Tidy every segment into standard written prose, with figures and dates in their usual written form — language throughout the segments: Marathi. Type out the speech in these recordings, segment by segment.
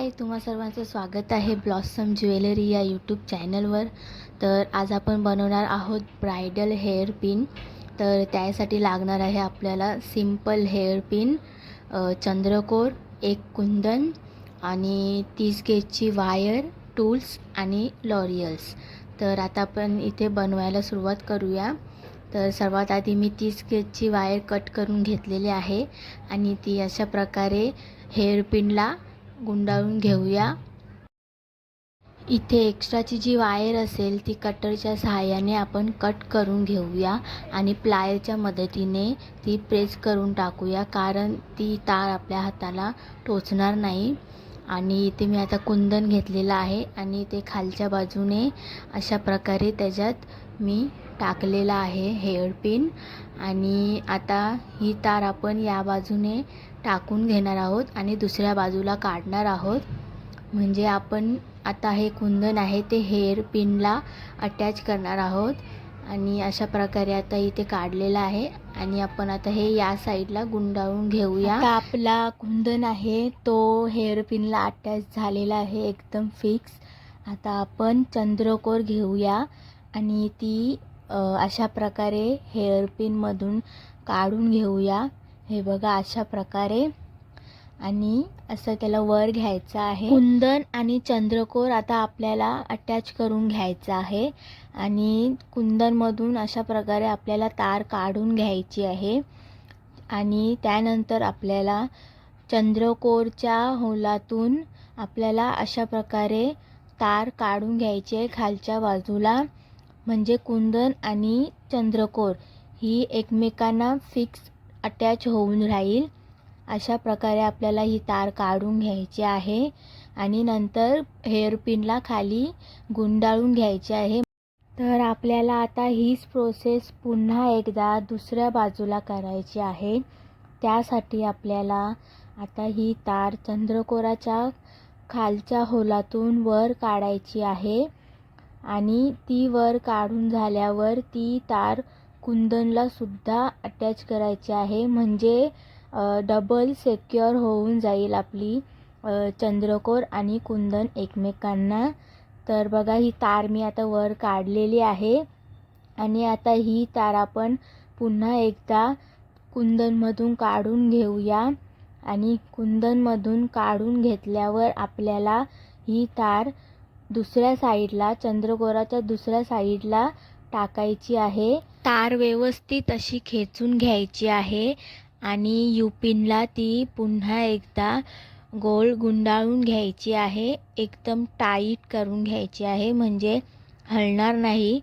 हाय, तुम्हा सर्वांचं स्वागत आहे ब्लॉसम ज्वेलरी या यूट्यूब चॅनलवर। तर आज आपण बनवणार आहोत ब्रायडल हेअर पिन। तर त्यासाठी लागणार आहे आपल्याला सिंपल हेअर पिन, चंद्रकोर, एक कुंदन आणि 30 गेजची वायर, टूल्स आणि लॉरियल्स। तर आता आपण इथे बनवायला सुरुवात करूया। तर सर्वात आधी मी 30 गेजची वायर कट करून घेतलेली आहे आणि ती अशा प्रकारे हेअर पिनला गुंडाळून घेऊया। इथे एक्स्ट्राची जी वायर असेल ती कटरच्या सहाय्याने आपण कट करून घेऊया आणि प्लायरच्या मदतीने ती प्रेस करून टाकूया, कारण ती तार आपल्या हाताला टोचणार नाही। आणि इथे मी आता कुंदन घेतलेलं आहे आणि ते खालच्या बाजूने अशा प्रकारे त्याच्यात मी टाकलेला आहे हेअर पिन। आणि आता ही तार आपण या बाजूने टाकून घेणार आहोत आणि दुसऱ्या बाजूला काढणार आहोत। म्हणजे आपण आता हे कुंदन आहे ते हेअर पिनला अटॅच करणार आहोत आणि अशा प्रकारे आता इथे काढलेला आहे आणि आपण आता हे या साईडला गुंडाळून घेऊया। आता आपला कुंदन आहे तो हेअर पिनला अटॅच झालेला आहे एकदम फिक्स। आता आपण चंद्रकोर घेऊया आणि ती अशा प्रकारे हेअर पिनमधून काढून घेऊया। हे बघा अशा प्रकारे, आणि असं त्याला वर घ्यायचं आहे। कुंदन आणि चंद्रकोर आता आपल्याला अटॅच करून घ्यायचं आहे आणि कुंदनमधून अशा प्रकारे आपल्याला तार काढून घ्यायची आहे आणि त्यानंतर आपल्याला चंद्रकोरच्या होलातून आपल्याला अशा प्रकारे तार काढून घ्यायची आहे खालच्या बाजूला। म्हणजे कुंदन आणि चंद्रकोर ही एकमेकांना फिक्स अटॅच होऊन राहील। अशा प्रकारे आपल्याला ही तार काढून घ्यायची आहे आणि नंतर हेअर पिनला खाली गुंडाळून घ्यायची आहे। तर आपल्याला आता हीच प्रोसेस पुन्हा एकदा दुसऱ्या बाजूला करायची आहे। त्यासाठी आपल्याला आता ही तार चंद्रकोराच्या खालच्या होलातून वर काढायची आहे आणि ती वर काढून झाल्यावर ती तार कुंदनला सुद्धा अटॅच करायची आहे। म्हणजे डबल सिक्युअर होऊन जाईल आपली चंद्रकोर आणि कुंदन एकमेकांना। तर बघा ही तार मी आता वर काढलेली आहे आणि आता ही तार आपण पुन्हा एकदा कुंदनमधून काढून घेऊया आणि कुंदनमधून काढून घेतल्यावर आपल्याला ही तार दुसऱ्या साईडला, चंद्रकोराच्या दुसऱ्या साईडला टाकायची आहे। तार व्यवस्थित अशी खेचून घ्यायची आहे आणि युपिनला ती पुन्हा एकदा गोल गुंडाळून घ्यायची आहे। एकदम टाईट करून घ्यायची आहे म्हणजे हलणार नाही।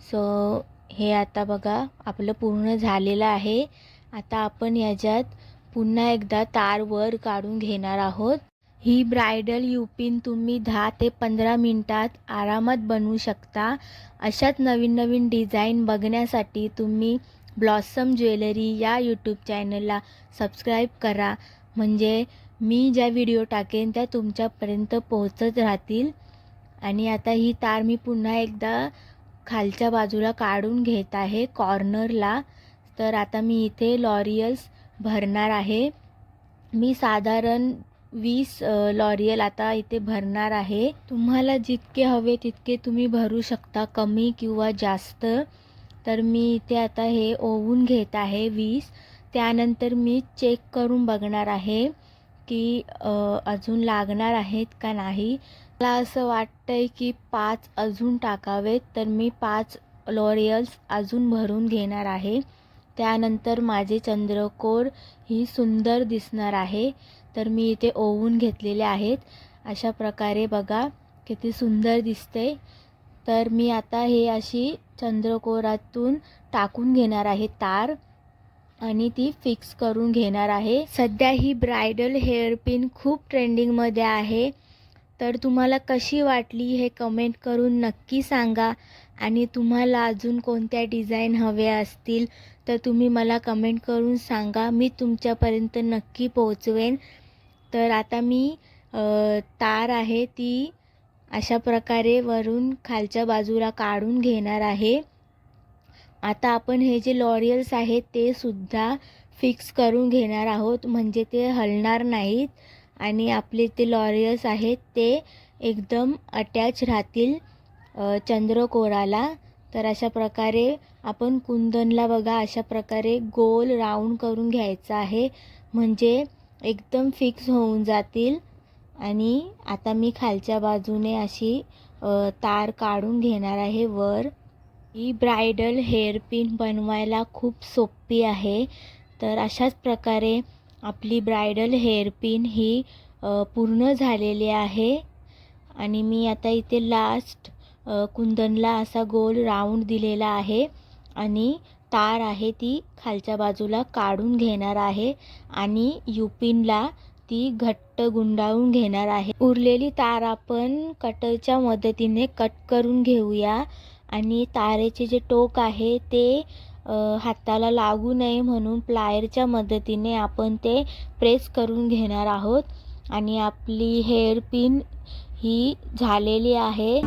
सो हे आता बघा आपलं पूर्ण झालेलं आहे। आता आपण याच्यात पुन्हा एकदा तार वर काढून घेणार आहोत। ही ब्रायडल युपिन तुम्ही 10 ते 15 मिनिटात आरामात बनवू शकता। अशाच नवीन नवीन डिझाईन बघण्यासाठी तुम्ही ब्लॉसम ज्वेलरी या यूट्यूब चॅनलला सबस्क्राईब करा, म्हणजे मी ज्या व्हिडिओ टाकेन त्या तुमच्यापर्यंत पोहोचत राहतील। आणि आता ही तार मी पुन्हा एकदा खालच्या बाजूला काढून घेत आहे कॉर्नरला। तर आता मी इथे लॉरियल्स भरणार आहे। मी साधारण 20 लॉरियल आता इथे भरणार आहे। तुम्हाला जितके हवे तितके तुम्ही भरू शकता, कमी किंवा जास्त। तर मी इथे आता हे ओवून घेत आहे 20। त्यानंतर मी चेक करून बघणार आहे की अजून लागणार आहेत का नाही। मला असं वाटतंय की 5 अजून टाकावेत, तर मी 5 लॉरियल्स अजून भरून घेणार आहे। त्यानंतर माझे चंद्रकोर ही सुंदर दिसणार आहे। तर मी इथे ओवून घेतलेले आहेत अशा प्रकारे, बघा किती सुंदर दिसते। तर मी आता हे अशी चंद्रकोरातून टाकून घेणार आहे तार आणि ती फिक्स करून घेणार आहे। सध्या ही ब्रायडल हेअर पिन खूप ट्रेंडिंगमध्ये आहे। तर तुम्हाला कशी वाटली हे कमेंट करून नक्की सांगा आणि तुम्हाला अजून कोणत्या डिझाईन हव्या असतील तर तुम्ही मला कमेंट करून सांगा, मी तुमच्यापर्यंत नक्की पोहोचवेन। तर आता मी तार आहे ती अशा प्रकारे वरून खालच्या बाजूला काढून घेणार आहे। आता आपण हे जे लॉरियल्स आहेत ते सुद्धा फिक्स करून घेणार आहोत, म्हणजे ते हलणार नाहीत आणि आपले ते लॉरियल्स आहेत ते एकदम अटॅच राहतील चंद्रकोराला. तर अशा प्रकारे आपण कुंदनला बघा अशा प्रकारे गोल राऊंड करून घ्यायचा आहे, म्हणजे एकदम फिक्स होऊन जातील. आणि आता मी खालच्या बाजूने अशी तार काढून घेणार आहे वर. ही ब्रायडल हेअरपिन बनवायला खूप सोपी आहे. तर अशाच प्रकारे आपली ब्रायडल हेअरपिन ही पूर्ण झालेली आहे. आणि मी आता इथे लास्ट कुंदनला असा गोल राऊंड दिलेला आहे आणि तार आहे ती खालच्या बाजूला काढून घेणार आहे आणि युपिनला ती घट्ट गुंडाळून घेणार आहे. उरलेली तार आपण कटरच्या मदतीने कट करून घेऊया आणि तारेचे जे टोक आहे ते हाताला लागू नये म्हणून प्लायरच्या मदतीने आपण ते प्रेस करून घेणार आहोत. आणि आपली हेअरपिन ही झालेली आहे.